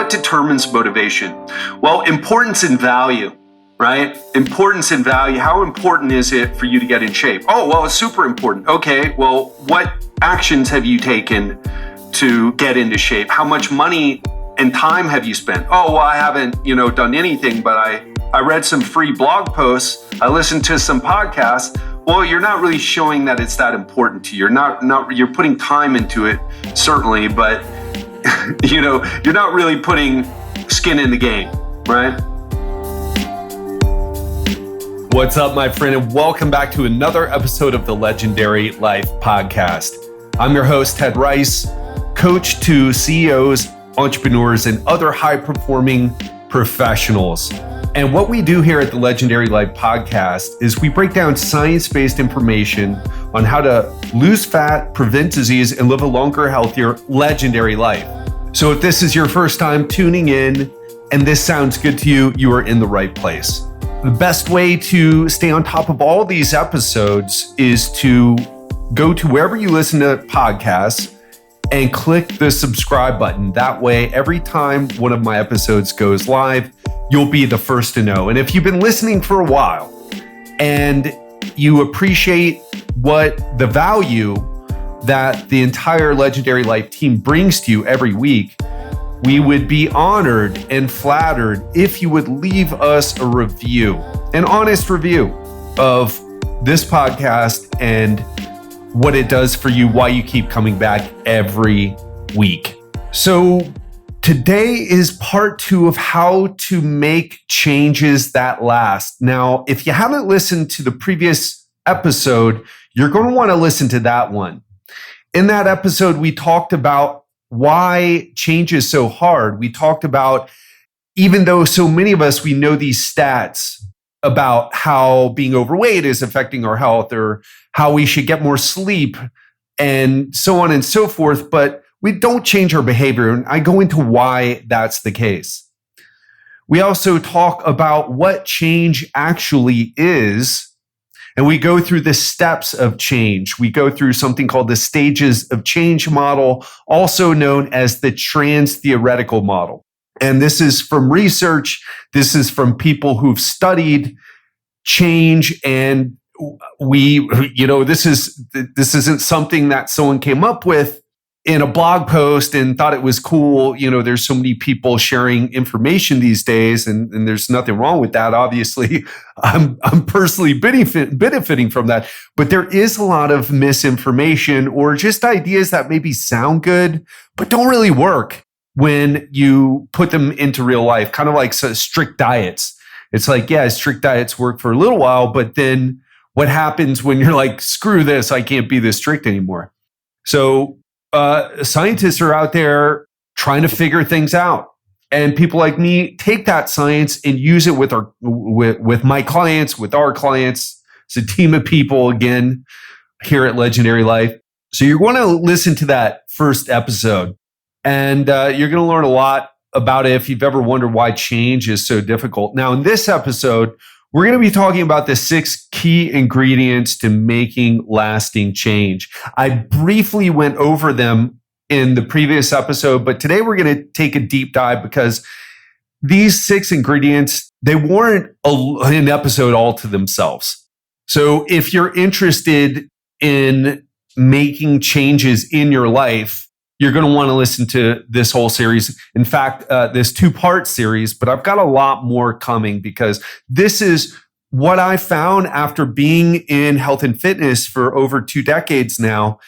what determines motivation? Well, importance and value, right? Importance and value. How important is it for you to get in shape? Oh, well, it's super important. Okay, well, what actions have you taken to get into shape? How much money and time have you spent? Oh, well, I haven't, done anything, but I read some free blog posts. I listened to some podcasts. Well, you're not really showing that it's that important to you. You're putting time into it, certainly, but you're not really putting skin in the game, right? What's up, my friend, and welcome back to another episode of the Legendary Life Podcast. I'm your host, Ted Rice, coach to CEOs, entrepreneurs, and other high-performing professionals. And what we do here at the Legendary Life Podcast is we break down science-based information on how to lose fat, prevent disease, and live a longer, healthier, legendary life. So if this is your first time tuning in and this sounds good to you, you are in the right place. The best way to stay on top of all these episodes is to go to wherever you listen to podcasts and click the subscribe button. That way, every time one of my episodes goes live, you'll be the first to know. And if you've been listening for a while and you appreciate what the value that the entire Legendary Life team brings to you every week, we would be honored and flattered if you would leave us a review, an honest review of this podcast and what it does for you, why you keep coming back every week. So today is part 2 of how to make changes that last. Now, if you haven't listened to the previous episode, you're going to want to listen to that one. In that episode, we talked about why change is so hard. We talked about, even though so many of us, we know these stats about how being overweight is affecting our health or how we should get more sleep and so on and so forth, but we don't change our behavior. And I go into why that's the case. We also talk about what change actually is, and we go through the steps of change. We go through something called the stages of change model, also known as the trans-theoretical model. And this is from research. This is from people who've studied change. And this isn't something that someone came up with in a blog post and thought it was cool. There's so many people sharing information these days, and there's nothing wrong with that. Obviously, I'm personally benefiting from that. But there is a lot of misinformation or just ideas that maybe sound good, but don't really work when you put them into real life, kind of like strict diets. It's like, yeah, strict diets work for a little while, but then what happens when you're like, screw this, I can't be this strict anymore? So scientists are out there trying to figure things out. And people like me take that science and use it with my clients, with our clients. It's a team of people, again, here at Legendary Life. So you're going to listen to that first episode. And you're going to learn a lot about it if you've ever wondered why change is so difficult. Now, in this episode, we're going to be talking about the 6 key ingredients to making lasting change. I briefly went over them in the previous episode, but today we're going to take a deep dive because these 6 ingredients, they warrant an episode all to themselves. So if you're interested in making changes in your life, you're going to want to listen to this whole series. In fact, this 2-part series, but I've got a lot more coming because this is what I found after being in health and fitness for over 2 decades now,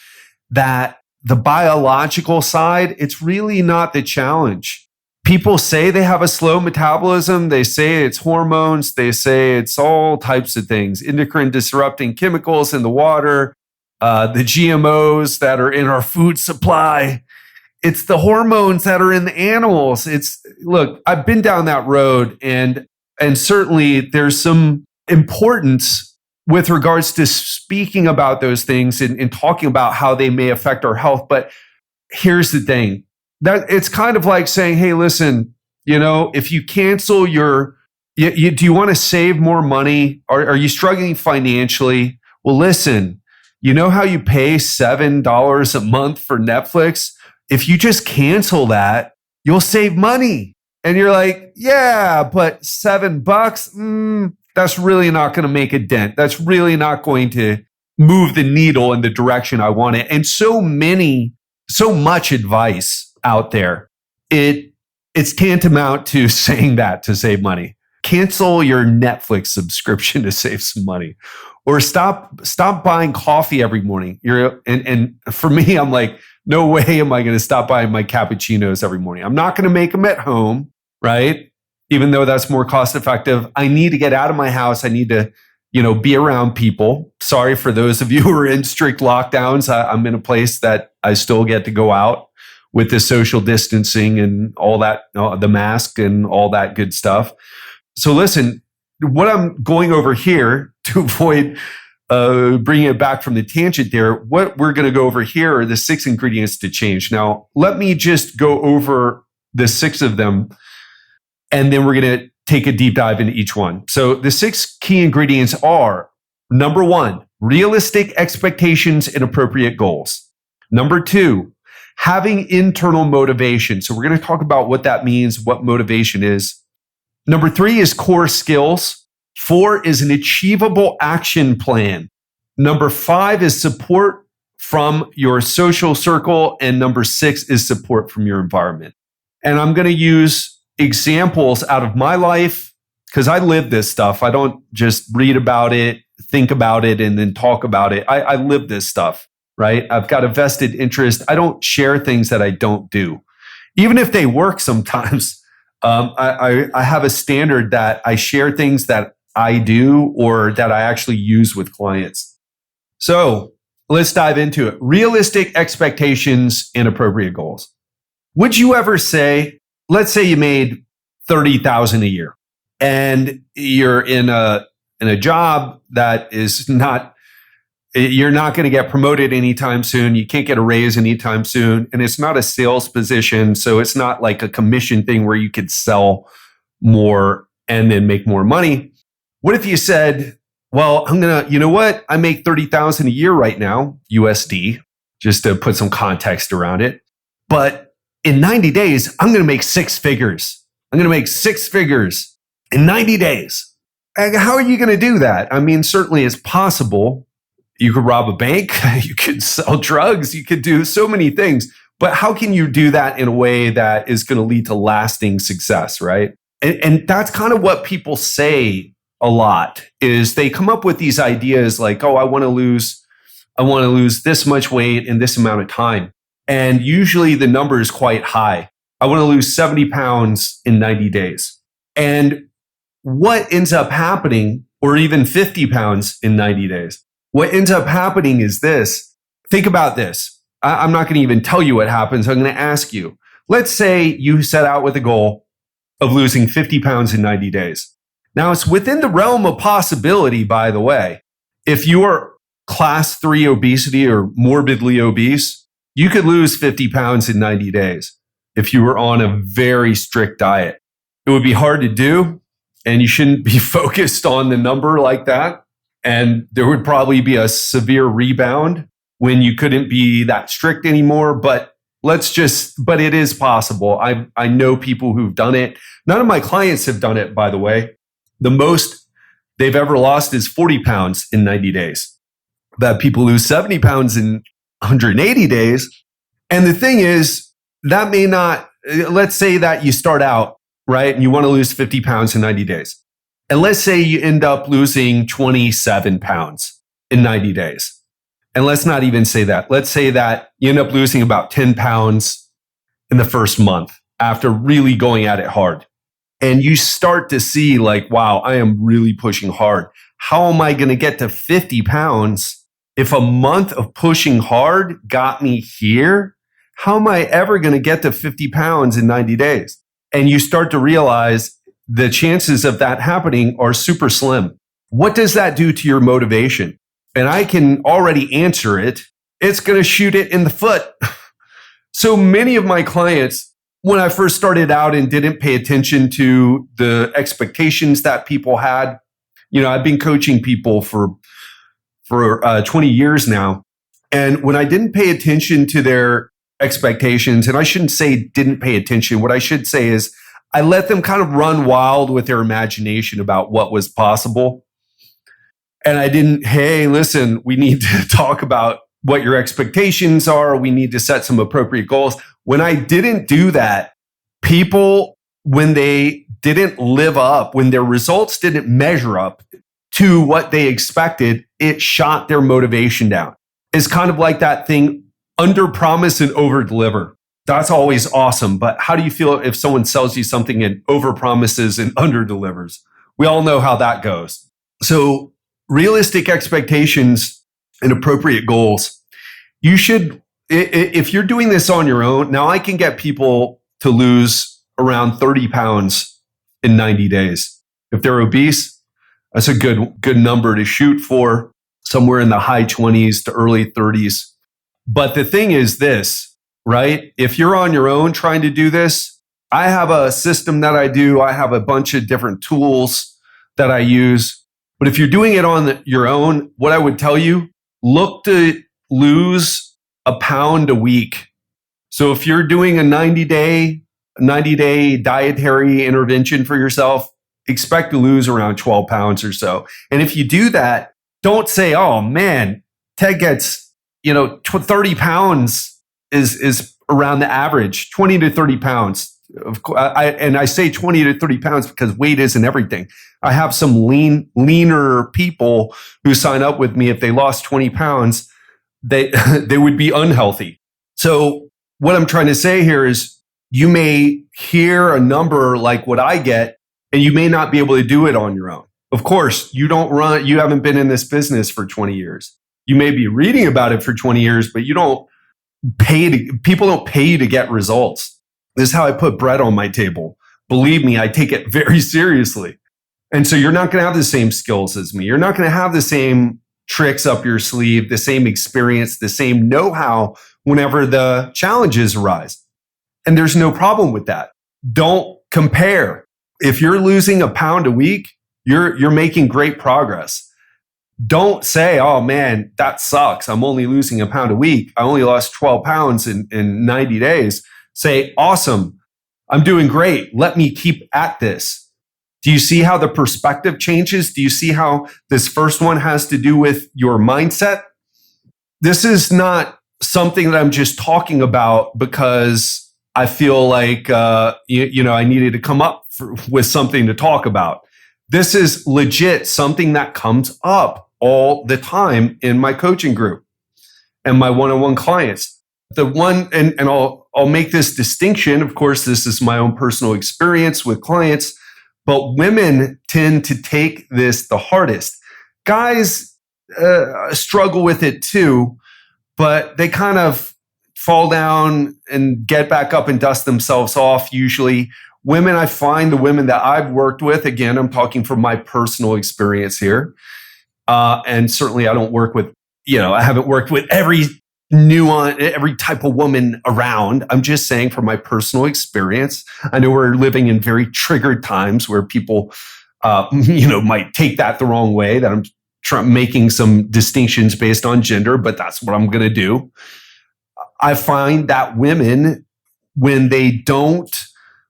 that the biological side, it's really not the challenge. People say they have a slow metabolism. They say it's hormones. They say it's all types of things, endocrine disrupting chemicals in the water, the GMOs that are in our food supply. It's the hormones that are in the animals. Look, I've been down that road, and certainly there's some importance with regards to speaking about those things and talking about how they may affect our health. But here's the thing, that it's kind of like saying, hey, listen, if you cancel do you want to save more money? Are you struggling financially? Well, listen, you know how you pay $7 a month for Netflix? If you just cancel that, you'll save money. And you're like, yeah, but $7, that's really not going to make a dent. That's really not going to move the needle in the direction I want it. And so much advice out there. It's tantamount to saying that to save money. Cancel your Netflix subscription to save some money, or stop buying coffee every morning. And for me, I'm like, no way am I going to stop buying my cappuccinos every morning. I'm not going to make them at home, right? Even though that's more cost effective. I need to get out of my house. I need to, be around people. Sorry for those of you who are in strict lockdowns. I'm in a place that I still get to go out with the social distancing and all that, the mask and all that good stuff. So listen, what I'm going over here to avoid bringing it back from the tangent there, what we're going to go over here are the 6 ingredients to change. Now, let me just go over the 6 of them, and then we're going to take a deep dive into each one. So the 6 key ingredients are, number 1, realistic expectations and appropriate goals. Number 2, having internal motivation. So we're going to talk about what that means, what motivation is. Number 3 is core skills. 4 is an achievable action plan. Number 5 is support from your social circle. And number 6 is support from your environment. And I'm going to use examples out of my life because I live this stuff. I don't just read about it, think about it, and then talk about it. I live this stuff, right? I've got a vested interest. I don't share things that I don't do, even if they work sometimes. I have a standard that I share things that I do or that I actually use with clients. So let's dive into it. Realistic expectations and appropriate goals. Would you ever say, let's say you made $30,000 a year and you're in a job that is not, you're not going to get promoted anytime soon. You can't get a raise anytime soon. And it's not a sales position. So it's not like a commission thing where you could sell more and then make more money. What if you said, well, you know what? I make $30,000 a year right now, USD, just to put some context around it. But in 90 days, I'm going to make 6 figures. I'm going to make 6 figures in 90 days. And how are you going to do that? I mean, certainly it's possible. You could rob a bank. You could sell drugs. You could do so many things. But how can you do that in a way that is going to lead to lasting success, right? And that's kind of what people say a lot, is they come up with these ideas like, oh, I want to lose this much weight in this amount of time. And usually the number is quite high. I want to lose 70 pounds in 90 days. And what ends up happening, or even 50 pounds in 90 days, what ends up happening is this. Think about this. I'm not going to even tell you what happens. I'm going to ask you. Let's say you set out with a goal of losing 50 pounds in 90 days. Now, it's within the realm of possibility, by the way. If you are class 3 obesity or morbidly obese, you could lose 50 pounds in 90 days if you were on a very strict diet. It would be hard to do, and you shouldn't be focused on the number like that. And there would probably be a severe rebound when you couldn't be that strict anymore. But it is possible. I know people who've done it. None of my clients have done it, by the way. The most they've ever lost is 40 pounds in 90 days. That people lose 70 pounds in 180 days. And the thing is, that may not, let's say that you start out, right? And you want to lose 50 pounds in 90 days. And let's say you end up losing 27 pounds in 90 days. And let's not even say that. Let's say that you end up losing about 10 pounds in the first month after really going at it hard. And you start to see like, wow, I am really pushing hard. How am I going to get to 50 pounds if a month of pushing hard got me here? How am I ever going to get to 50 pounds in 90 days? And you start to realize the chances of that happening are super slim. What does that do to your motivation? And I can already answer it. It's going to shoot it in the foot. So many of my clients, when I first started out and didn't pay attention to the expectations that people had, I've been coaching people for 20 years now. And when I didn't pay attention to their expectations, and I shouldn't say didn't pay attention. What I should say is I let them kind of run wild with their imagination about what was possible. And I didn't, hey, listen, we need to talk about what your expectations are. We need to set some appropriate goals. When I didn't do that, people, when they didn't live up, when their results didn't measure up to what they expected, it shot their motivation down. It's kind of like that thing, under promise and over deliver. That's always awesome. But how do you feel if someone sells you something and over promises and under delivers? We all know how that goes. So realistic expectations and appropriate goals. You should, if you're doing this on your own, now I can get people to lose around 30 pounds in 90 days. If they're obese, that's a good number to shoot for, somewhere in the high 20s to early 30s. But the thing is this, right? If you're on your own trying to do this, I have a system that I do. I have a bunch of different tools that I use. But if you're doing it on your own, what I would tell you, look to lose a pound a week. So if you're doing a 90-day dietary intervention for yourself, expect to lose around 12 pounds or so. And if you do that, don't say, oh man, Ted gets, 30 pounds is around the average, 20 to 30 pounds. Of course, I say 20 to 30 pounds because weight isn't everything. I have some leaner people who sign up with me. If they lost 20 pounds, they would be unhealthy. So what I'm trying to say here is you may hear a number like what I get, and you may not be able to do it on your own. Of course, you haven't been in this business for 20 years. You may be reading about it for 20 years, but people don't pay you to get results. This is how I put bread on my table. Believe me, I take it very seriously. And so you're not going to have the same skills as me. You're not going to have the same tricks up your sleeve, the same experience, the same know-how whenever the challenges arise. And there's no problem with that. Don't compare. If you're losing a pound a week, you're making great progress. Don't say, oh man, that sucks. I'm only losing a pound a week. I only lost 12 pounds in 90 days. Say, awesome. I'm doing great. Let me keep at this. Do you see how the perspective changes? Do you see how this first one has to do with your mindset? This is not something that I'm just talking about because I feel like, I needed to come up with something to talk about. This is legit something that comes up all the time in my coaching group and my one-on-one clients. The one, and I'll make this distinction. Of course, this is my own personal experience with clients, but women tend to take this the hardest. Guys struggle with it too, but they kind of fall down and get back up and dust themselves off usually. Women, I find the women that I've worked with, again, I'm talking from my personal experience here. And certainly I don't work with, I haven't worked with every type of woman around. I'm just saying from my personal experience, I know we're living in very triggered times where people, might take that the wrong way, that I'm making some distinctions based on gender, but that's what I'm going to do. I find that women, when they don't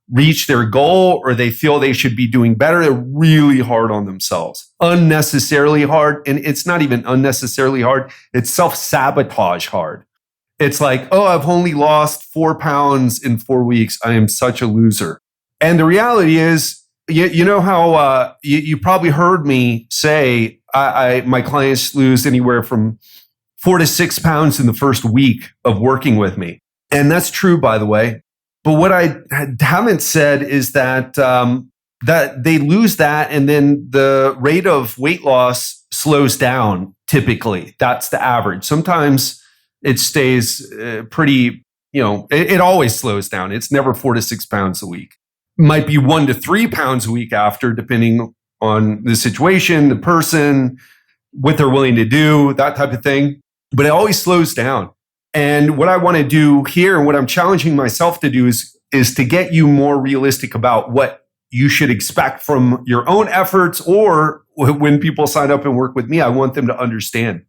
reach their goal or they feel they should be doing better, they're really hard on themselves, unnecessarily hard. And it's not even unnecessarily hard. It's self-sabotage hard. It's like, oh, I've only lost 4 pounds in 4 weeks. I am such a loser. And the reality is, you know how you probably heard me say, my clients lose anywhere from 4 to 6 pounds in the first week of working with me. And that's true, by the way. But what I haven't said is that that they lose that, and then the rate of weight loss slows down. Typically, that's the average. Sometimes it stays pretty. It always slows down. It's never 4 to 6 pounds a week. It might be 1 to 3 pounds a week after, depending on the situation, the person, what they're willing to do, that type of thing. But it always slows down. And what I want to do here and what I'm challenging myself to do is to get you more realistic about what you should expect from your own efforts, or when people sign up and work with me, I want them to understand.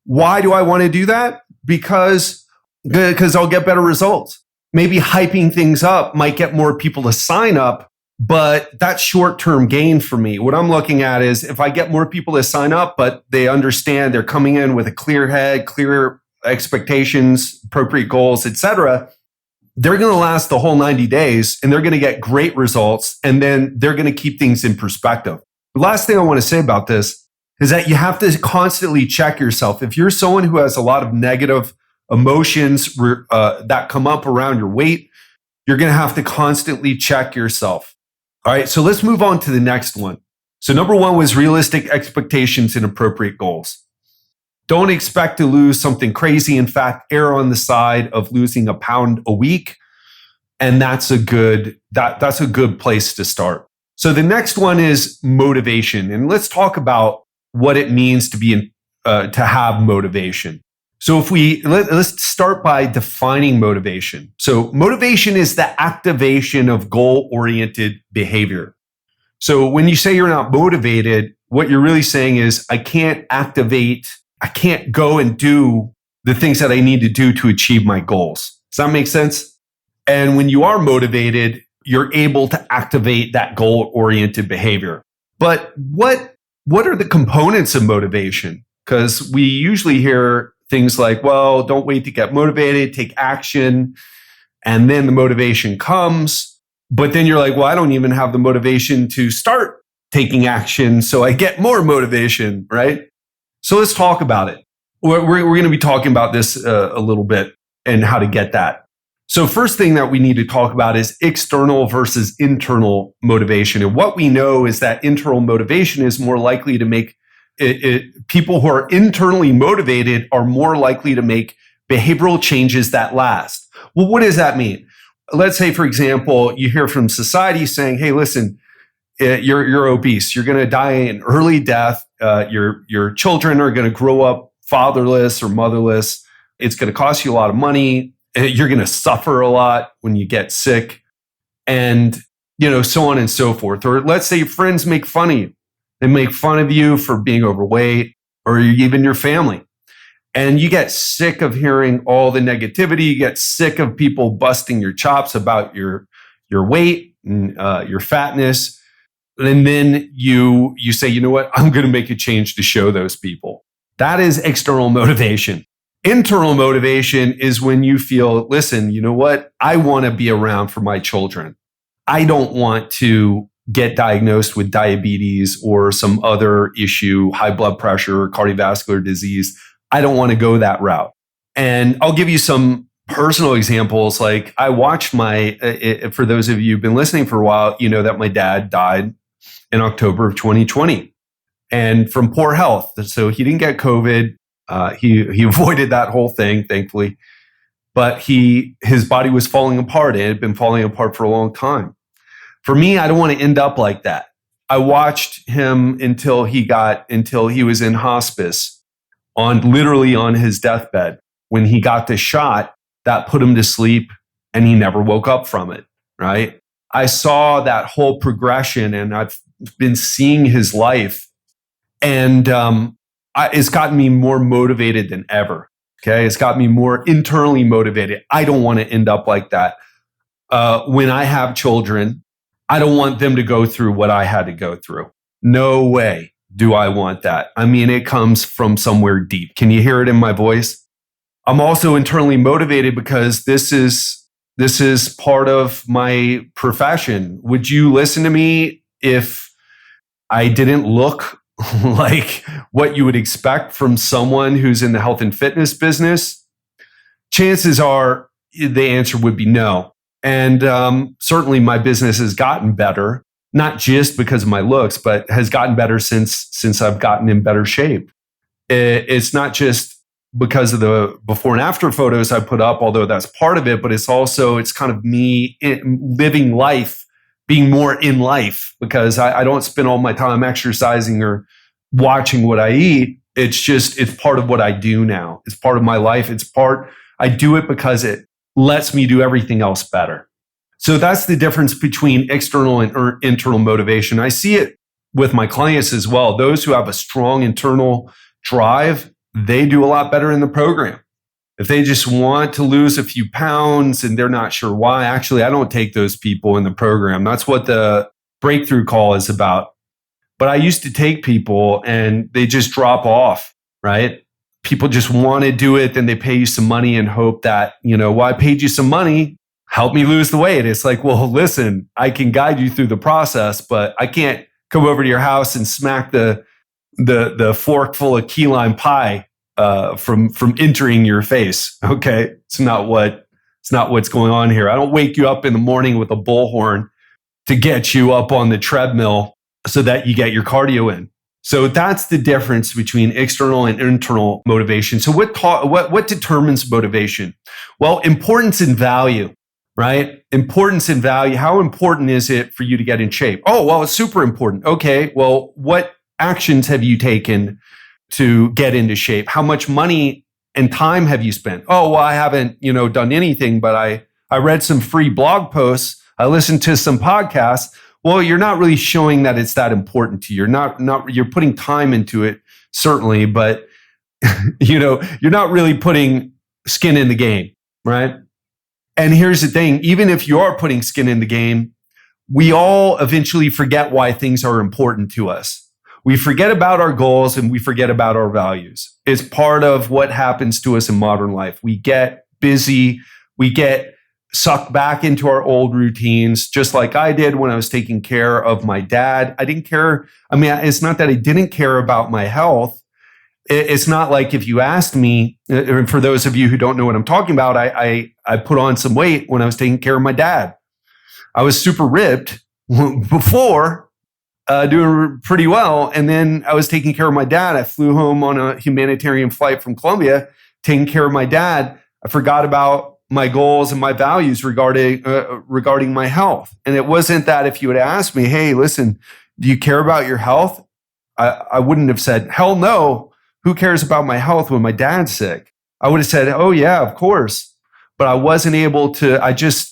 Why do I want to do that? Because because I'll get better results. Maybe hyping things up might get more people to sign up, but that's short-term gain for me. What I'm looking at is if I get more people to sign up, but they understand they're coming in with a clear head, clear expectations, appropriate goals, etc., they're going to last the whole 90 days and they're going to get great results. And then they're going to keep things in perspective. The last thing I want to say about this is that you have to constantly check yourself. If you're someone who has a lot of negative emotions that come up around your weight, you're going to have to constantly check yourself. All right, so let's move on to the next one. So number one was realistic expectations and appropriate goals. Don't expect to lose something crazy. In fact, err on the side of losing a pound a week. And that's a good place to start. So the next one is motivation. And let's talk about what it means to have motivation. So let's start by defining motivation. So motivation is the activation of goal-oriented behavior. So when you say you're not motivated, what you're really saying is I can't go and do the things that I need to do to achieve my goals. Does that make sense? And when you are motivated, you're able to activate that goal-oriented behavior. But what are the components of motivation? Because we usually hear things like, well, don't wait to get motivated, take action, and then the motivation comes. But then you're like, well, I don't even have the motivation to start taking action, so I get more motivation, right? So let's talk about it. We're going to be talking about this a little bit and how to get that. So first thing that we need to talk about is external versus internal motivation. And what we know is that internal motivation is more likely to make people who are internally motivated are more likely to make behavioral changes that last. Well, what does that mean? Let's say, for example, you hear from society saying, hey, listen, you're obese. You're going to die an early death. Your children are going to grow up fatherless or motherless. It's going to cost you a lot of money. You're going to suffer a lot when you get sick, and so on and so forth. Or let's say your friends make fun of you. They make fun of you for being overweight, or even your family. And you get sick of hearing all the negativity. You get sick of people busting your chops about your weight and your fatness. And then you say, you know what? I'm going to make a change to show those people. That is external motivation. Internal motivation is when you feel, listen, you know what? I want to be around for my children. I don't want to get diagnosed with diabetes or some other issue, high blood pressure or cardiovascular disease. I don't want to go that route. And I'll give you some personal examples. Like I watched for those of you who've been listening for a while, you know that my dad died in October of 2020 and from poor health. So he didn't get COVID. He avoided that whole thing, thankfully. But his body was falling apart. It had been falling apart for a long time. For me, I don't want to end up like that. I watched him until he was in hospice, literally on his deathbed. When he got the shot, that put him to sleep and he never woke up from it, right? I saw that whole progression and I've been seeing his life, and it's gotten me more motivated than ever. Okay. It's got me more internally motivated. I don't want to end up like that. When I have children, I don't want them to go through what I had to go through. No way do I want that. I mean, it comes from somewhere deep. Can you hear it in my voice? I'm also internally motivated because this is part of my profession. Would you listen to me if I didn't look like what you would expect from someone who's in the health and fitness business? Chances are the answer would be no. And certainly my business has gotten better, not just because of my looks, but has gotten better since I've gotten in better shape. It's not just because of the before and after photos I put up, although that's part of it, but it's kind of me living life, being more in life, because I don't spend all my time exercising or watching what I eat. It's part of what I do now. It's part of my life. I do it because it lets me do everything else better. So that's the difference between external and internal motivation. I see it with my clients as well. Those who have a strong internal drive, they do a lot better in the program. If they just want to lose a few pounds and they're not sure why, actually, I don't take those people in the program. That's what the breakthrough call is about. But I used to take people and they just drop off, right? People just want to do it, then they pay you some money and hope that, well, I paid you some money, help me lose the weight. It's like, well, listen, I can guide you through the process, but I can't come over to your house and smack the fork full of key lime pie from entering your face. Okay, it's not what's going on here. I don't wake you up in the morning with a bullhorn to get you up on the treadmill so that you get your cardio in. So that's the difference between external and internal motivation. So what determines motivation? Well, importance and value, right? Importance and value. How important is it for you to get in shape? Oh, well, it's super important. Okay, well, what actions have you taken to get into shape? How much money and time have you spent? Oh, well, I haven't, done anything, but I read some free blog posts. I listened to some podcasts. Well, you're not really showing that it's that important to you. You're putting time into it, certainly, but you're not really putting skin in the game, right? And here's the thing, even if you are putting skin in the game, we all eventually forget why things are important to us. We forget about our goals and we forget about our values. It's part of what happens to us in modern life. We get busy, we get sucked back into our old routines, just like I did when I was taking care of my dad. I didn't care. I mean, it's not that I didn't care about my health. It's not like if you asked me, and for those of you who don't know what I'm talking about, I put on some weight when I was taking care of my dad. I was super ripped before, doing pretty well. And then I was taking care of my dad. I flew home on a humanitarian flight from Colombia, taking care of my dad. I forgot about my goals and my values regarding my health. And it wasn't that if you had asked me, hey, listen, do you care about your health? I wouldn't have said, hell no. Who cares about my health when my dad's sick? I would have said, oh yeah, of course. But I wasn't able to,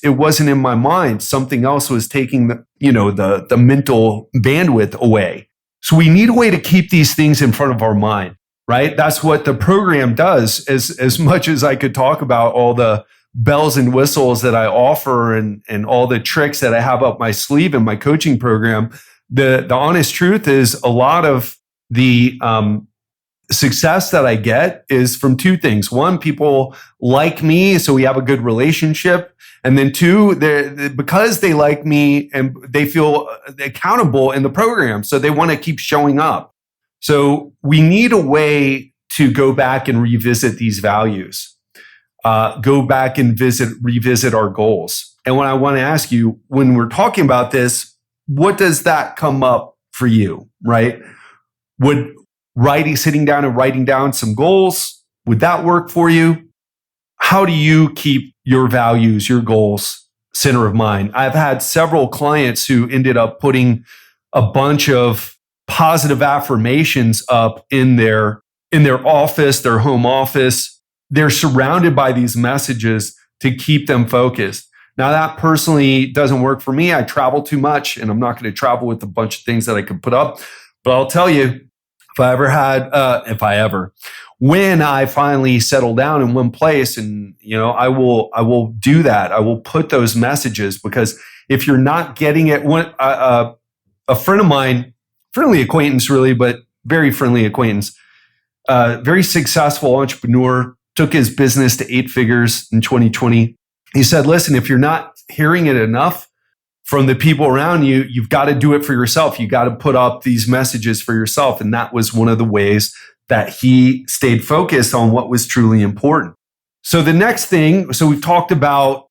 it wasn't in my mind. Something else was taking the mental bandwidth away. So we need a way to keep these things in front of our mind, right? That's what the program does. As much as I could talk about all the bells and whistles that I offer and all the tricks that I have up my sleeve in my coaching program, the honest truth is a lot of the success that I get is from two things. One, people like me, so we have a good relationship. And then two, because they like me and they feel accountable in the program, so they want to keep showing up. So we need a way to go back and revisit these values. Go back and revisit our goals. And when I want to ask you, when we're talking about this, what does that come up for you, right? Would sitting down and writing down some goals, would that work for you? How do you keep your values, your goals center of mind? I've had several clients who ended up putting a bunch of positive affirmations up in their office, their home office. They're surrounded by these messages to keep them focused. Now, that personally doesn't work for me. I travel too much, and I'm not going to travel with a bunch of things that I could put up. But I'll tell you, when I finally settle down in one place, and I will do that. I will put those messages, because if you're not getting it, a friend of mine, friendly acquaintance really, but very friendly acquaintance, very successful entrepreneur, took his business to 8 figures in 2020. He said, listen, if you're not hearing it enough from the people around you, you've got to do it for yourself. You got to put up these messages for yourself. And that was one of the ways that he stayed focused on what was truly important. So the next thing, so we've talked about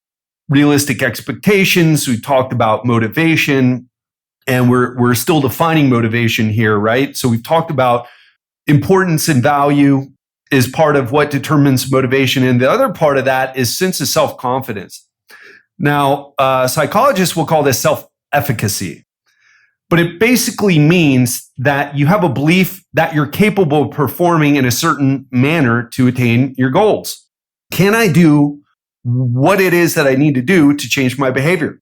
realistic expectations. We talked about motivation, and we're still defining motivation here, right? So we've talked about importance and value is part of what determines motivation. And the other part of that is sense of self-confidence. Now, psychologists will call this self-efficacy, but it basically means that you have a belief that you're capable of performing in a certain manner to attain your goals. Can I do what it is that I need to do to change my behavior?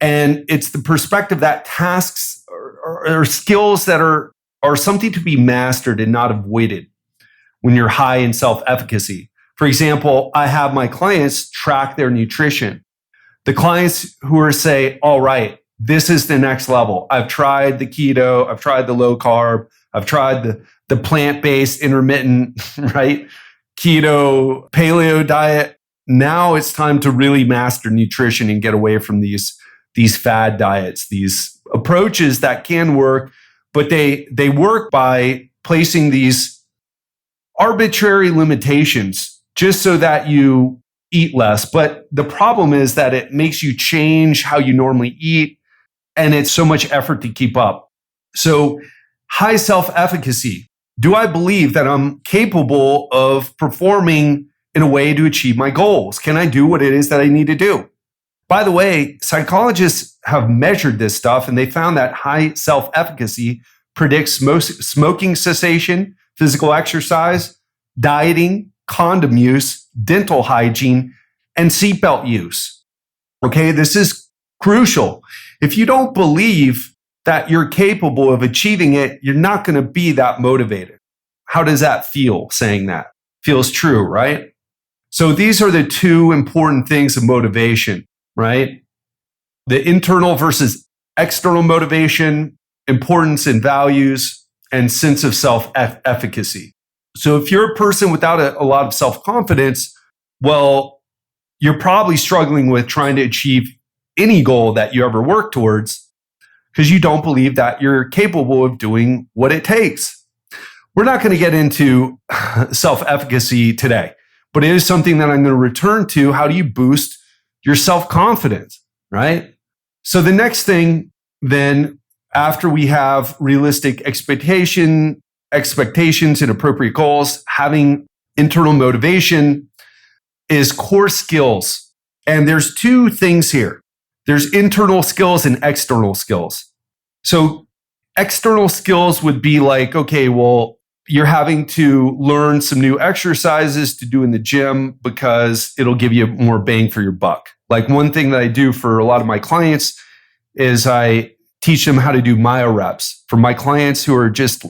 And it's the perspective that tasks or skills that are something to be mastered and not avoided when you're high in self-efficacy. For example, I have my clients track their nutrition. The clients who are say, all right, this is the next level. I've tried the keto, I've tried the low carb, I've tried the plant-based intermittent, right? Keto, paleo diet. Now it's time to really master nutrition and get away from these fad diets, these approaches that can work, but they work by placing these arbitrary limitations just so that you eat less. But the problem is that it makes you change how you normally eat, and it's so much effort to keep up. So high self-efficacy. Do I believe that I'm capable of performing in a way to achieve my goals? Can I do what it is that I need to do? By the way, psychologists have measured this stuff, and they found that high self-efficacy predicts smoking cessation, physical exercise, dieting, condom use, dental hygiene, and seatbelt use. Okay, this is crucial. If you don't believe that you're capable of achieving it, you're not going to be that motivated. How does that feel saying that? Feels true, right? So these are the two important things of motivation, right? The internal versus external motivation, importance and values, and sense of self-efficacy. So if you're a person without a lot of self-confidence, well, you're probably struggling with trying to achieve any goal that you ever work towards because you don't believe that you're capable of doing what it takes. We're not going to get into self-efficacy today, but it is something that I'm going to return to. How do you boost your self-confidence, right? So the next thing then, after we have realistic expectations and appropriate goals, having internal motivation is core skills. And there's two things here. There's internal skills and external skills. So external skills would be like, okay, well, you're having to learn some new exercises to do in the gym because it'll give you more bang for your buck. Like one thing that I do for a lot of my clients is I teach them how to do myo reps. For my clients who are just,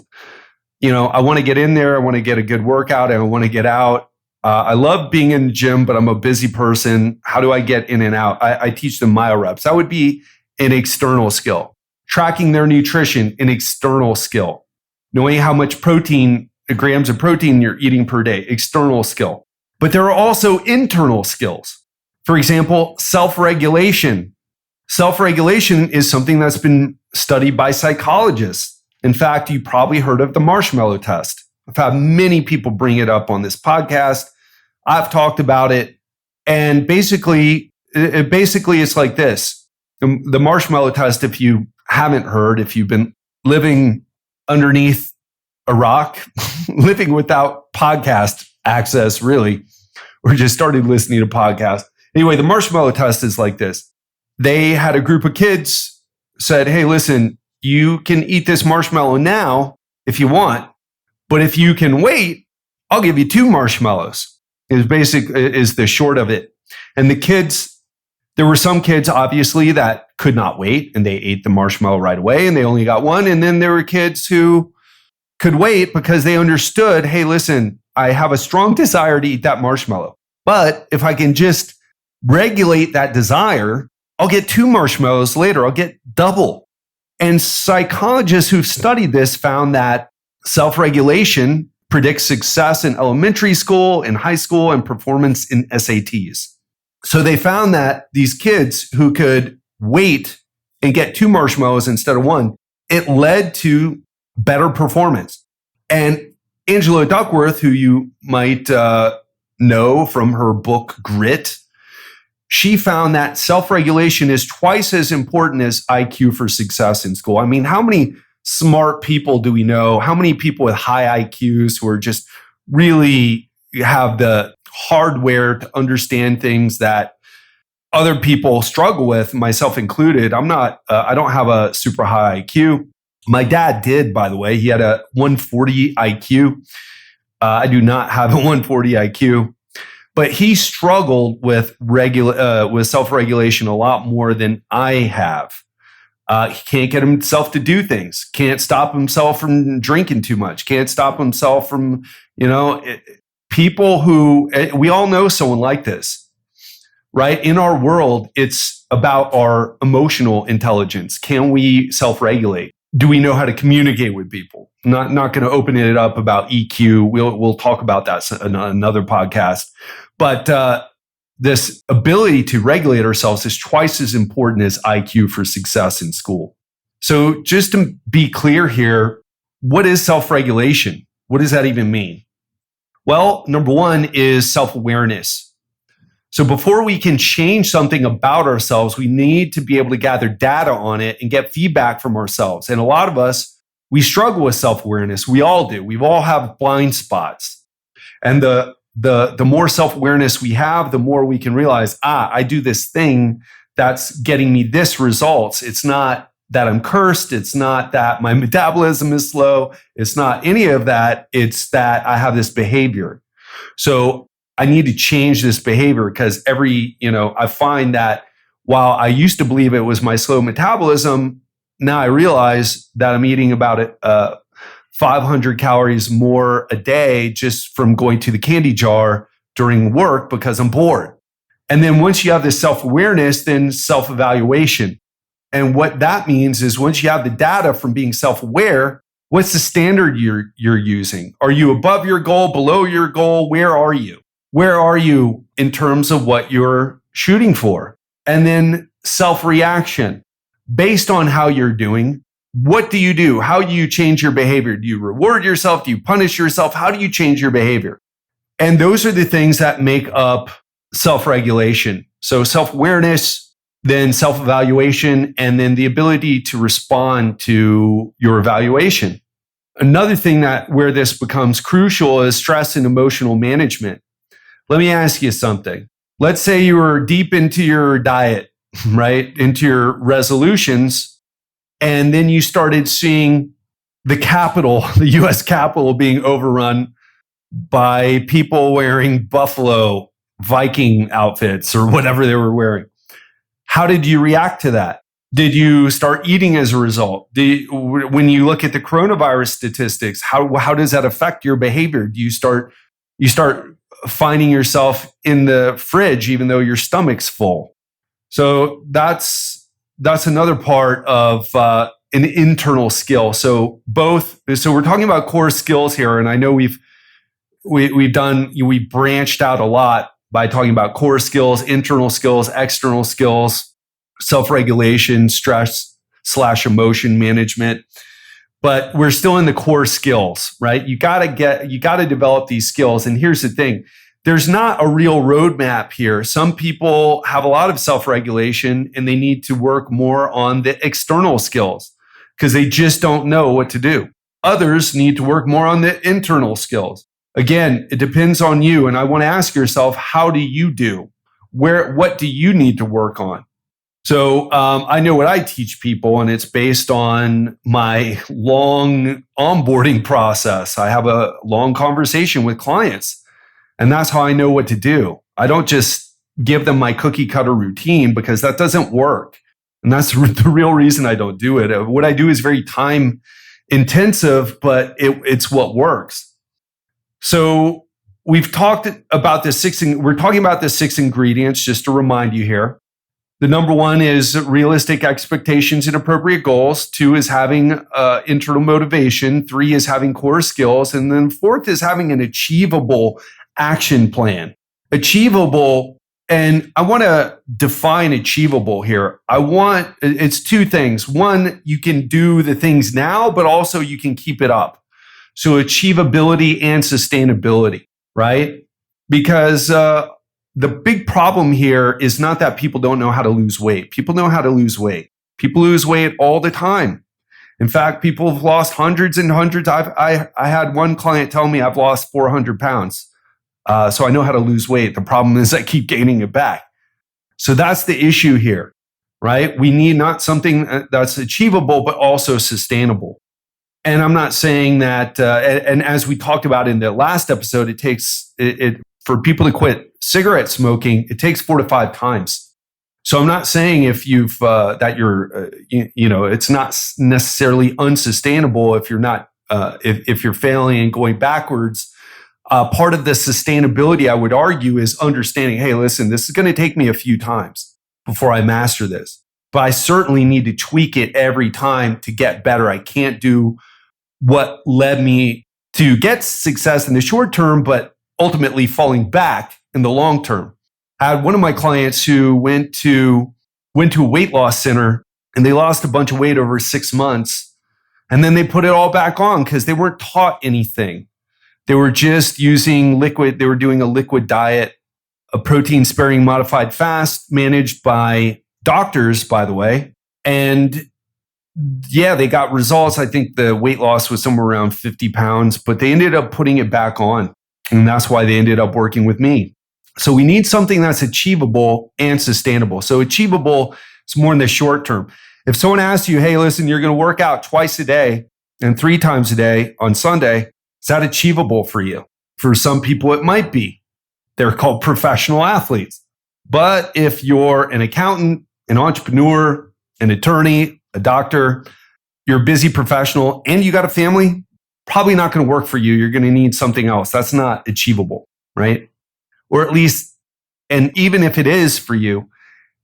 I want to get in there, I want to get a good workout, and I want to get out. I love being in the gym, but I'm a busy person. How do I get in and out? I teach them myo reps. That would be an external skill. Tracking their nutrition, an external skill. Knowing how much grams of protein you're eating per day, external skill. But there are also internal skills. For example, self-regulation. Self-regulation is something that's been studied by psychologists. In fact, you probably heard of the Marshmallow Test. I've had many people bring it up on this podcast. I've talked about it. And basically, it's like this. The Marshmallow Test, if you haven't heard, if you've been living underneath a rock, living without podcast access, really, or just started listening to podcasts. Anyway, the Marshmallow Test is like this. They had a group of kids said, hey, listen, you can eat this marshmallow now if you want, but if you can wait, I'll give you 2 marshmallows. Is the short of it. And the kids, there were some kids obviously that could not wait and they ate the marshmallow right away and they only got 1. And then there were kids who could wait because they understood, hey, listen, I have a strong desire to eat that marshmallow. But if I can just regulate that desire, I'll get 2 marshmallows later. I'll get double. And psychologists who've studied this found that self-regulation predicts success in elementary school, in high school, and performance in SATs. So they found that these kids who could wait and get 2 marshmallows instead of 1, it led to better performance. And Angela Duckworth, who you might know from her book, Grit, she found that self-regulation is twice as important as IQ for success in school. I mean, how many smart people do we know? How many people with high IQs who are just really have the hardware to understand things that other people struggle with, myself included? I don't have a super high IQ. My dad did, by the way. He had a 140 IQ. I do not have a 140 IQ. But he struggled with self-regulation a lot more than I have. He can't get himself to do things. Can't stop himself from drinking too much. Can't stop himself from, people who, we all know someone like this, right? In our world, it's about our emotional intelligence. Can we self-regulate? Do we know how to communicate with people? Not going to open it up about EQ. We'll talk about that in another podcast. But this ability to regulate ourselves is twice as important as IQ for success in school. So just to be clear here, what is self-regulation? What does that even mean? Well, number one is self-awareness. So before we can change something about ourselves, we need to be able to gather data on it and get feedback from ourselves. And a lot of us, we struggle with self-awareness. We all do. We all have blind spots. And the more self-awareness we have, the more we can realize, I do this thing that's getting me this results. It's not that I'm cursed. It's not that my metabolism is slow. It's not any of that. It's that I have this behavior. So I need to change this behavior because I find that while I used to believe it was my slow metabolism, now I realize that I'm eating about 500 calories more a day just from going to the candy jar during work because I'm bored. And then once you have this self-awareness, then self-evaluation. And what that means is once you have the data from being self-aware, what's the standard you're using? Are you above your goal, below your goal? Where are you? Where are you in terms of what you're shooting for? And then self-reaction. Based on how you're doing, what do you do? How do you change your behavior? Do you reward yourself? Do you punish yourself? How do you change your behavior? And those are the things that make up self-regulation. So self-awareness, then self-evaluation, and then the ability to respond to your evaluation. Another thing where this becomes crucial is stress and emotional management. Let me ask you something. Let's say you were deep into your diet, right? Into your resolutions, and then you started seeing the US Capitol being overrun by people wearing Buffalo Viking outfits or whatever they were wearing. How did you react to that? Did you start eating as a result? When you look at the coronavirus statistics, how does that affect your behavior? Do you start finding yourself in the fridge even though your stomach's full? So that's another part of an internal skill. So we're talking about core skills here, and I know we branched out a lot by talking about core skills, internal skills, external skills, self-regulation, stress/emotion management. But we're still in the core skills, right? You got to develop these skills. And here's the thing. There's not a real roadmap here. Some people have a lot of self-regulation and they need to work more on the external skills because they just don't know what to do. Others need to work more on the internal skills. Again, it depends on you. And I want to ask yourself, how do you do? What do you need to work on? So I know what I teach people, and it's based on my long onboarding process. I have a long conversation with clients, and that's how I know what to do. I don't just give them my cookie cutter routine because that doesn't work. And that's the real reason I don't do it. What I do is very time intensive, but it's what works. So we've talked about we're talking about the 6 ingredients, just to remind you here. The number 1 is realistic expectations and appropriate goals. 2 is having internal motivation. 3 is having core skills. And then 4th is having an achievable action plan. Achievable, and I want to define achievable here. It's 2 things. 1, you can do the things now, but also you can keep it up. So achievability and sustainability, right? Because the big problem here is not that people don't know how to lose weight. People know how to lose weight. People lose weight all the time. In fact, people have lost hundreds and hundreds. I had one client tell me I've lost 400 pounds. So I know how to lose weight. The problem is I keep gaining it back. So that's the issue here, right? We need not something that's achievable, but also sustainable. And I'm not saying that, and as we talked about in the last episode, it takes for people to quit cigarette smoking, it takes 4 to 5 times. So I'm not saying if you've it's not necessarily unsustainable if you're not if you're failing and going backwards. Part of the sustainability, I would argue, is understanding, hey, listen, this is going to take me a few times before I master this. But I certainly need to tweak it every time to get better. I can't do what led me to get success in the short term, but ultimately falling back in the long term. I had one of my clients who went to a weight loss center and they lost a bunch of weight over 6 months. And then they put it all back on because they weren't taught anything. They were just using liquid. They were doing a liquid diet, a protein sparing modified fast managed by doctors, by the way. And yeah, they got results. I think the weight loss was somewhere around 50 pounds, but they ended up putting it back on. And that's why they ended up working with me. So we need something that's achievable and sustainable. So achievable is more in the short term. If someone asks you, hey, listen, you're going to work out twice a day and 3 times a day on Sunday, is that achievable for you? For some people, it might be. They're called professional athletes. But if you're an accountant, an entrepreneur, an attorney, a doctor, you're a busy professional and you got a family, probably not going to work for you. You're going to need something else. That's not achievable, right? Or at least, and even if it is for you,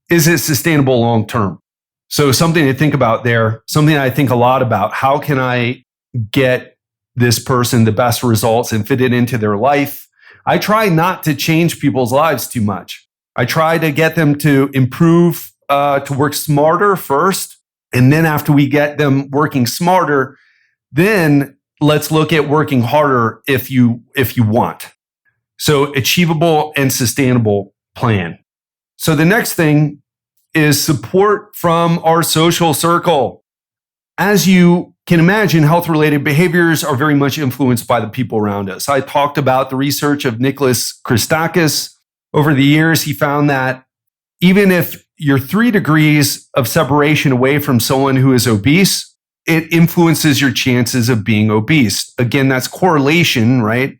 is it sustainable long term? So something to think about there, something I think a lot about. How can I get this person the best results and fit it into their life? I try not to change people's lives too much. I try to get them to improve, to work smarter first. And then after we get them working smarter, then let's look at working harder if you want. So achievable and sustainable plan. So the next thing is support from our social circle. As you can imagine, health-related behaviors are very much influenced by the people around us. I talked about the research of Nicholas Christakis. Over the years, he found that even if you're 3 degrees of separation away from someone who is obese, it influences your chances of being obese. Again, that's correlation, right?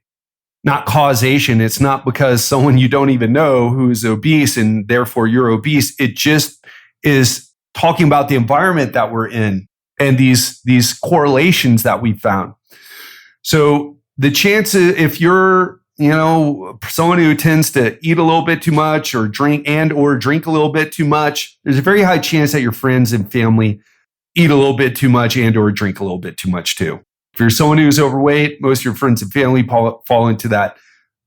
Not causation. It's not because someone you don't even know who's obese and therefore you're obese. It just is talking about the environment that we're in and these correlations that we found. So the chances, if you're, someone who tends to eat a little bit too much or drink a little bit too much, there's a very high chance that your friends and family eat a little bit too much and or drink a little bit too much too. If you're someone who's overweight, most of your friends and family fall into that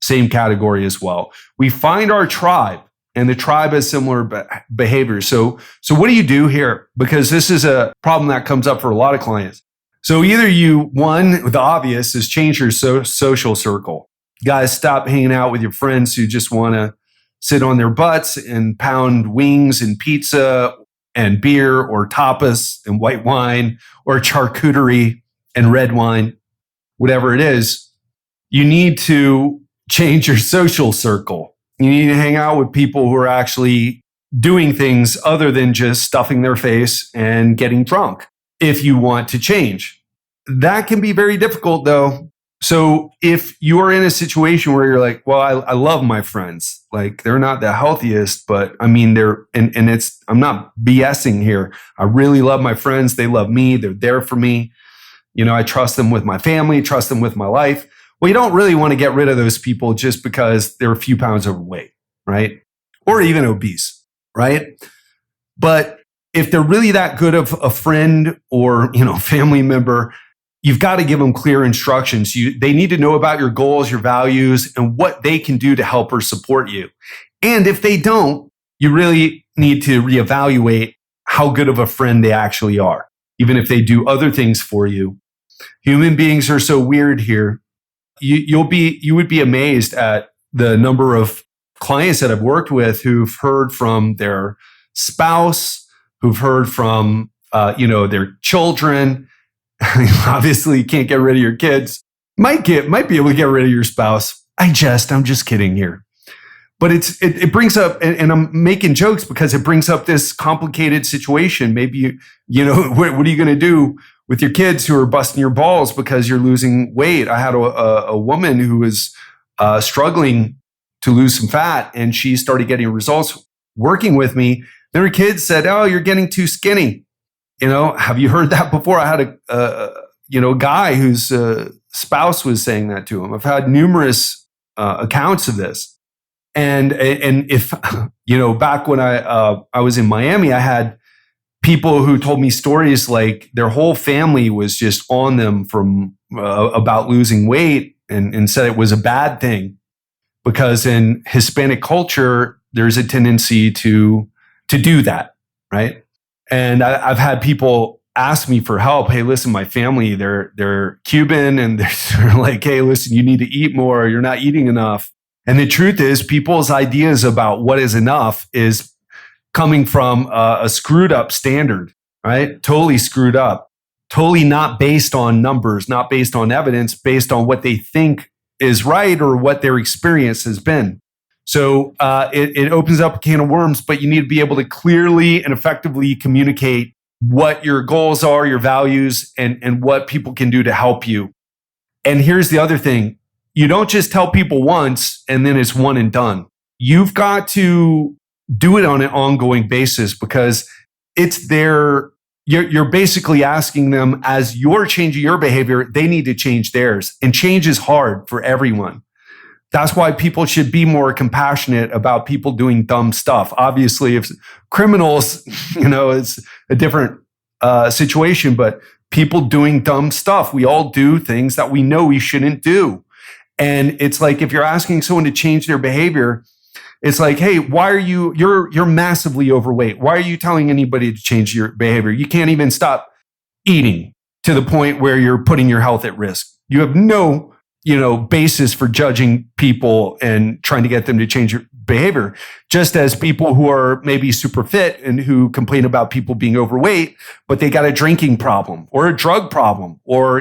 same category as well. We find our tribe, and the tribe has similar behaviors. So what do you do here? Because this is a problem that comes up for a lot of clients. So either the obvious is change your social circle. Guys, stop hanging out with your friends who just want to sit on their butts and pound wings and pizza and beer or tapas and white wine or charcuterie and red wine, whatever it is. You need to change your social circle. You need to hang out with people who are actually doing things other than just stuffing their face and getting drunk if you want to change. That can be very difficult though. So if you're in a situation where you're like, well, I love my friends, like they're not the healthiest, but I mean, I'm not BSing here. I really love my friends. They love me. They're there for me. I trust them with my family, trust them with my life. Well, you don't really want to get rid of those people just because they're a few pounds overweight, right? Or even obese, right? But if they're really that good of a friend or, family member, you've got to give them clear instructions. They need to know about your goals, your values, and what they can do to help or support you. And if they don't, you really need to reevaluate how good of a friend they actually are, even if they do other things for you. Human beings are so weird here. You would be amazed at the number of clients that I've worked with who've heard from their spouse, who've heard from their children. Obviously, you can't get rid of your kids. Might be able to get rid of your spouse. I'm just kidding here. But it brings up, and I'm making jokes because it brings up this complicated situation. Maybe what are you going to do with your kids who are busting your balls because you're losing weight? I had a woman who was struggling to lose some fat, and she started getting results working with me. Then her kids said, "Oh, you're getting too skinny." Have you heard that before? I had a guy who's spouse was saying that to him. I've had numerous accounts of this. And if, back when I was in Miami, I had people who told me stories like their whole family was just on them from about losing weight and said it was a bad thing because in Hispanic culture, there's a tendency to do that, right? And I've had people ask me for help. Hey, listen, my family, they're Cuban and they're like, hey, listen, you need to eat more. You're not eating enough. And the truth is, people's ideas about what is enough is coming from a screwed up standard, right? Totally screwed up, totally not based on numbers, not based on evidence, based on what they think is right or what their experience has been. So it opens up a can of worms, but you need to be able to clearly and effectively communicate what your goals are, your values, and what people can do to help you. And here's the other thing. You don't just tell people once and then it's one and done. You've got to do it on an ongoing basis because it's you're basically asking them as you're changing your behavior, they need to change theirs. And change is hard for everyone. That's why people should be more compassionate about people doing dumb stuff. Obviously, if criminals, it's a different situation, but people doing dumb stuff, we all do things that we know we shouldn't do. And it's like, if you're asking someone to change their behavior, it's like, hey, why are you're massively overweight. Why are you telling anybody to change your behavior? You can't even stop eating to the point where you're putting your health at risk. You have no, basis for judging people and trying to get them to change your behavior. Just as people who are maybe super fit and who complain about people being overweight, but they got a drinking problem or a drug problem or,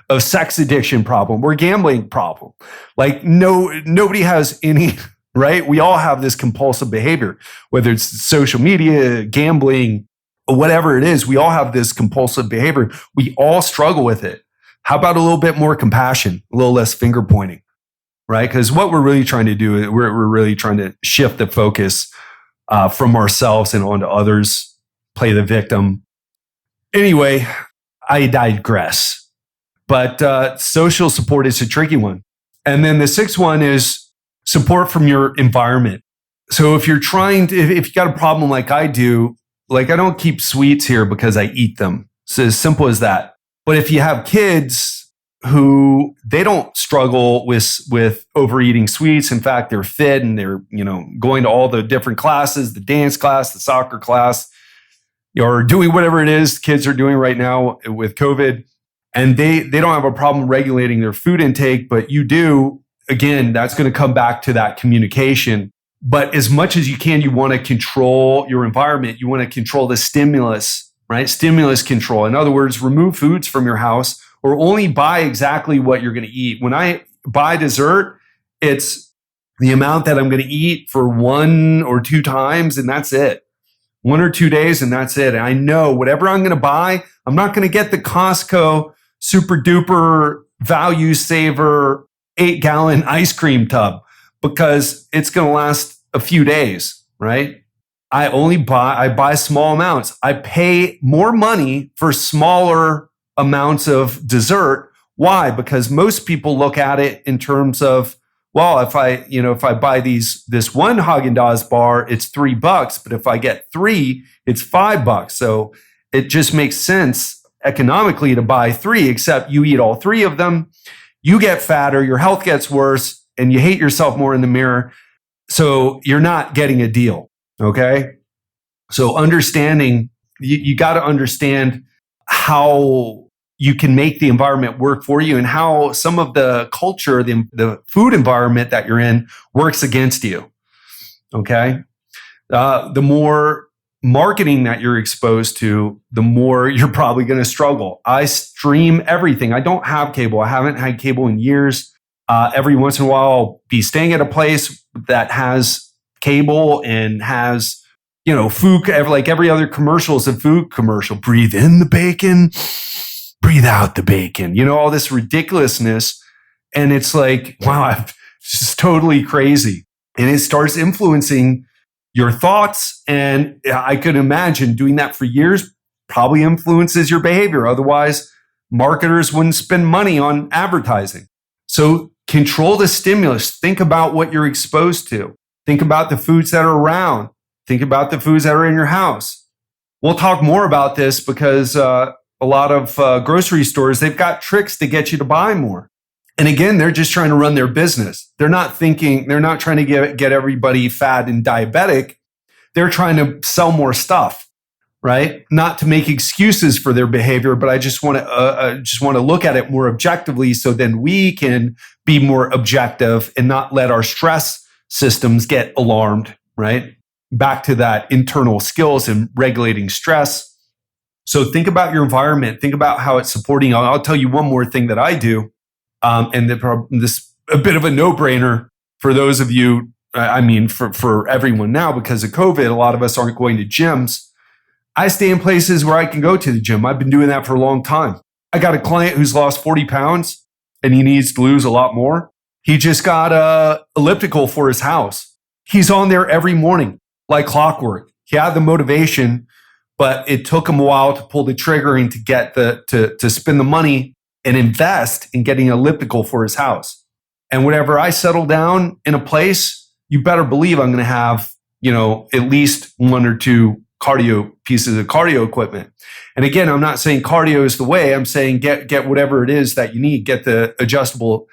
a sex addiction problem or gambling problem. Like nobody has any, right? We all have this compulsive behavior, whether it's social media, gambling, whatever it is, we all have this compulsive behavior. We all struggle with it. How about a little bit more compassion, a little less finger pointing, right? Because what we're really trying to do, we're really trying to shift the focus from ourselves and onto others, play the victim. Anyway, I digress. But social support is a tricky one. And then the sixth one is support from your environment. So if you're if you got a problem like I do, like I don't keep sweets here because I eat them. It's as simple as that. But if you have kids who they don't struggle with overeating sweets, in fact, they're fit and they're, going to all the different classes, the dance class, the soccer class, or doing whatever it is kids are doing right now with COVID, and they don't have a problem regulating their food intake, but you do, again, that's going to come back to that communication. But as much as you can, you want to control your environment. You want to control the stimulus. Right? Stimulus control. In other words, remove foods from your house or only buy exactly what you're going to eat. When I buy dessert, it's the amount that I'm going to eat for 1 or 2 times, and that's it. 1 or 2 days, and that's it. And I know whatever I'm going to buy, I'm not going to get the Costco super duper value saver 8-gallon ice cream tub because it's going to last a few days, right? I buy small amounts. I pay more money for smaller amounts of dessert. Why? Because most people look at it in terms of, well, if I buy this one Haagen-Dazs bar, it's $3, but if I get 3, it's $5. So it just makes sense economically to buy 3, except you eat all 3 of them, you get fatter, your health gets worse, and you hate yourself more in the mirror. So you're not getting a deal. Okay. So understanding, you got to understand how you can make the environment work for you and how some of the culture, the food environment that you're in works against you. Okay. The more marketing that you're exposed to, the more you're probably going to struggle. I stream everything. I don't have cable. I haven't had cable in years. Every once in a while, I'll be staying at a place that has cable and has, food, like every other commercial is a food commercial. Breathe in the bacon, breathe out the bacon, all this ridiculousness. And it's like, wow, it's just totally crazy. And it starts influencing your thoughts. And I could imagine doing that for years probably influences your behavior. Otherwise, marketers wouldn't spend money on advertising. So control the stimulus. Think about what you're exposed to. Think about the foods that are around. Think about the foods that are in your house. We'll talk more about this because a lot of grocery stores, they've got tricks to get you to buy more. And again, they're just trying to run their business. They're not trying to get everybody fat and diabetic. They're trying to sell more stuff, right? Not to make excuses for their behavior, but I just want to look at it more objectively, so then we can be more objective and not let our stress systems get alarmed, right? Back to that internal skills and regulating stress. So think about your environment. Think about how it's supporting. I'll tell you one more thing that I do. And this a bit of a no-brainer for those of you, for everyone now, because of COVID, a lot of us aren't going to gyms. I stay in places where I can go to the gym. I've been doing that for a long time. I got a client who's lost 40 pounds and he needs to lose a lot more. He just got a elliptical for his house. He's on there every morning like clockwork. He had the motivation, but it took him a while to pull the trigger and to get to spend the money and invest in getting an elliptical for his house. And whenever I settle down in a place, you better believe I'm going to have, at least one or two pieces of cardio equipment. And again, I'm not saying cardio is the way. I'm saying get whatever it is that you need. Get the adjustable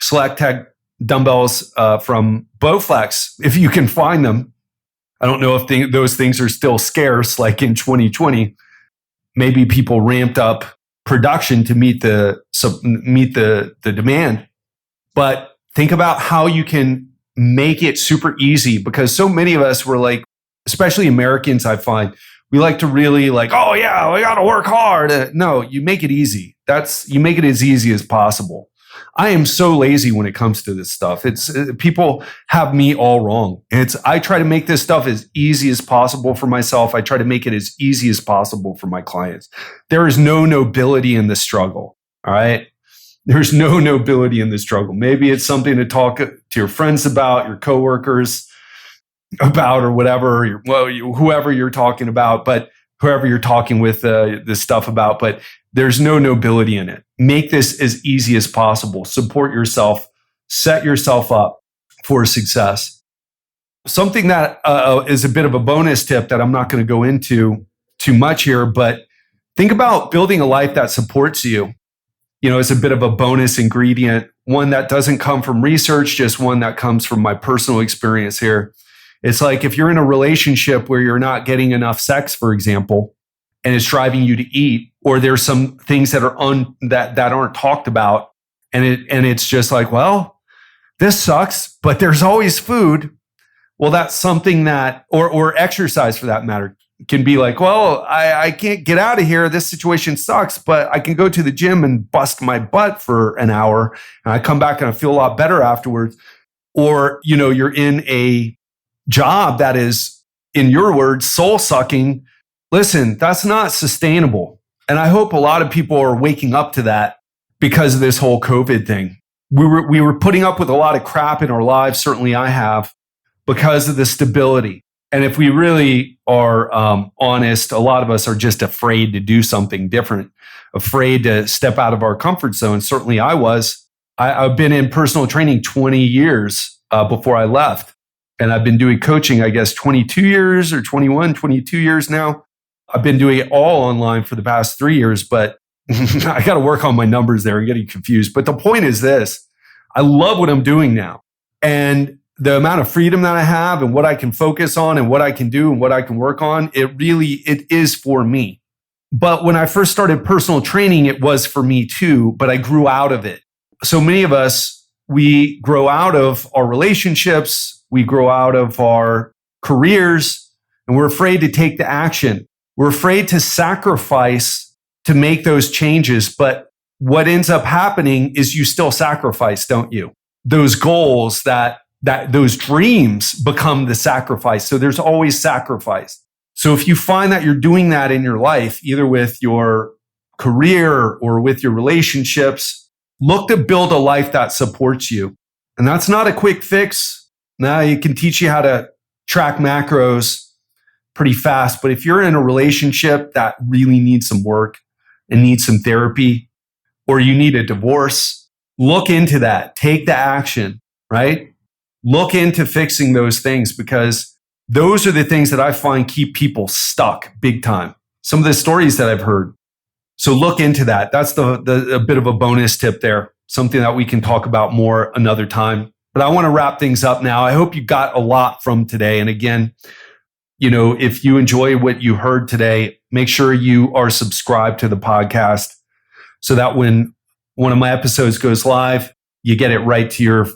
Select Tech dumbbells from Bowflex if you can find them. I don't know if those things are still scarce, like in 2020. Maybe people ramped up production to meet the demand. But think about how you can make it super easy, because so many of us were like, especially Americans, I find, we like to really oh yeah, we got to work hard. No, you make it easy. You make it as easy as possible. I am so lazy when it comes to this stuff. People have me all wrong. I try to make this stuff as easy as possible for myself. I try to make it as easy as possible for my clients. There is no nobility in the struggle. All right. There's no nobility in the struggle. Maybe it's something to talk to your friends about, your coworkers about, or whatever, whoever you're talking about, but whoever you're talking with this stuff about, but there's no nobility in it. Make this as easy as possible. Support yourself. Set yourself up for success. Something that is a bit of a bonus tip that I'm not going to go into too much here, but think about building a life that supports you. It's a bit of a bonus ingredient, one that doesn't come from research, just one that comes from my personal experience here. It's like if you're in a relationship where you're not getting enough sex, for example, and it's driving you to eat, or there's some things that are that aren't talked about, and it's just like, well, this sucks, but there's always food. Well, that's something that, or exercise for that matter, can be like, well, I can't get out of here. This situation sucks, but I can go to the gym and bust my butt for an hour, and I come back and I feel a lot better afterwards. Or, you're in a job that is, in your words, soul sucking. Listen, that's not sustainable. And I hope a lot of people are waking up to that because of this whole COVID thing. We were putting up with a lot of crap in our lives. Certainly I have, because of the stability. And if we really are honest, a lot of us are just afraid to do something different, afraid to step out of our comfort zone. Certainly I was. I've been in personal training 20 years before I left. And I've been doing coaching, I guess, 22 years or 22 years now. I've been doing it all online for the past 3 years, but I got to work on my numbers there and getting confused. But the point is this: I love what I'm doing now. And the amount of freedom that I have and what I can focus on and what I can do and what I can work on, it is for me. But when I first started personal training, it was for me too, but I grew out of it. So many of us, we grow out of our relationships, we grow out of our careers, and we're afraid to take the action. We're afraid to sacrifice to make those changes. But what ends up happening is you still sacrifice, don't you? Those goals, those dreams become the sacrifice. So there's always sacrifice. So if you find that you're doing that in your life, either with your career or with your relationships, look to build a life that supports you. And that's not a quick fix. Now it can teach you how to track macros pretty fast. But if you're in a relationship that really needs some work, and need some therapy, or you need a divorce, look into that. Take the action, right? Look into fixing those things, because those are the things that I find keep people stuck big time. Some of the stories that I've heard. So look into that. That's a bit of a bonus tip there, something that we can talk about more another time. But I want to wrap things up now. I hope you got a lot from today. And again, if you enjoy what you heard today, make sure you are subscribed to the podcast so that when one of my episodes goes live, you get it right to your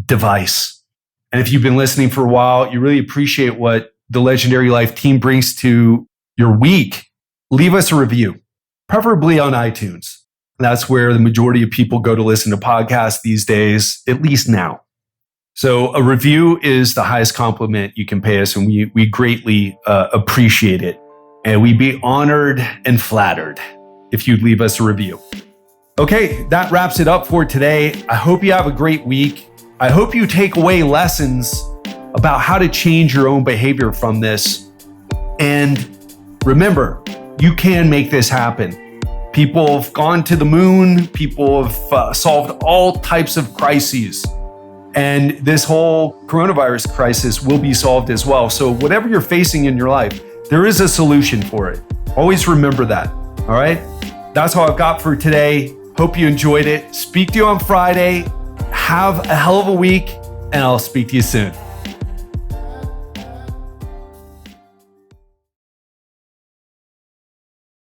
device. And if you've been listening for a while, you really appreciate what the Legendary Life team brings to your week, leave us a review, preferably on iTunes. That's where the majority of people go to listen to podcasts these days, at least now. So a review is the highest compliment you can pay us, and we greatly appreciate it. And we'd be honored and flattered if you'd leave us a review. Okay, that wraps it up for today. I hope you have a great week. I hope you take away lessons about how to change your own behavior from this. And remember, you can make this happen. People have gone to the moon. People have solved all types of crises. And this whole coronavirus crisis will be solved as well. So whatever you're facing in your life, there is a solution for it. Always remember that. All right? That's all I've got for today. Hope you enjoyed it. Speak to you on Friday. Have a hell of a week, and I'll speak to you soon.